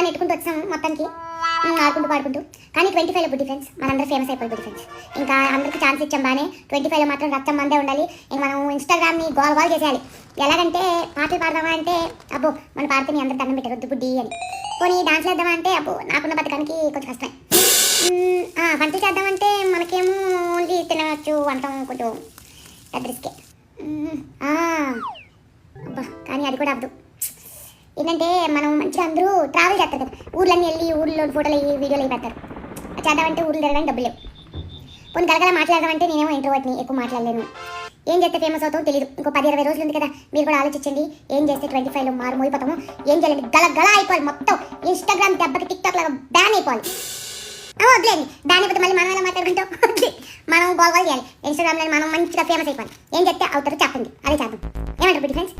అలా నెట్టుకుంటూ వచ్చాం మొత్తానికి ఆడుకుంటూ పాడుకుంటూ. కానీ 25లో బుడ్డి ఫ్రెండ్స్ మనందరూ ఫేమస్ అయిపోయి బుడ్డి ఫ్రెండ్స్. ఇంకా అందరికి ఛాన్స్ ఇచ్చాం బాగానే. 25లో మాత్రం రక్తం మందే ఉండాలి. ఇంక మనం ఇన్స్టాగ్రామ్ని గోల్ చేసేయాలి. ఎలాగంటే పాటలు పాడదామా అంటే అబ్బో మన పాడితే మీ అందరు దండం పెట్టారు వద్దు బుడ్డి అని. పోనీ డాన్స్ వేద్దామా అంటే అబ్బో నాకున్న బతకానికి కొంచెం కష్టమే. వంటలు చేద్దామంటే మనకేమో ఓన్లీ తినవచ్చు వంటం కొంచెం పెద్ద రిస్కే. అబ్బా కానీ అది కూడా అవ్వదు. ఏంటంటే మనం మంచిగా అందరూ ట్రావెల్ చేస్తారు కదా, ఊర్లన్నీ వెళ్ళి ఊళ్ళో ఫోటోలు అయ్యి వీడియోలు అయ్యి పెడతారు. చేద్దామంటే ఊర్లు తిరగడానికి డబ్బులు లేవు. కొన్ని గలగల మాట్లాడదామంటే నేనేమో ఇంట్రోవర్ట్ని, ఎక్కువ మాట్లాడలేను. ఏం చేస్తే ఫేమస్ అవుతామో తెలియదు. ఇంకో 10-20 రోజులు ఉంది కదా, మీరు కూడా ఆలోచించండి. ఏం చేస్తే 25లో మోయిపోతాము, ఏం చేయాలండి, గల అయిపోవాలి మొత్తం. ఇన్స్టాగ్రామ్ దెబ్బకి టిక్టాక్ లాగా బ్యాన్ అయిపోవాలి. వదిలేండి బ్యాన్ అయిపోతే మళ్ళీ మనం ఎలా మాట్లాడుకుంటాం. మనం గోల్ చేయాలి ఇన్స్టాగ్రామ్లో, మనం మంచిగా ఫేమస్ అయిపోవాలి. ఏం చెప్తే అవుతారో చెప్పండి, అదే చేద్దాం. ఏమంటారు బుడ్డి ఫ్రెండ్స్?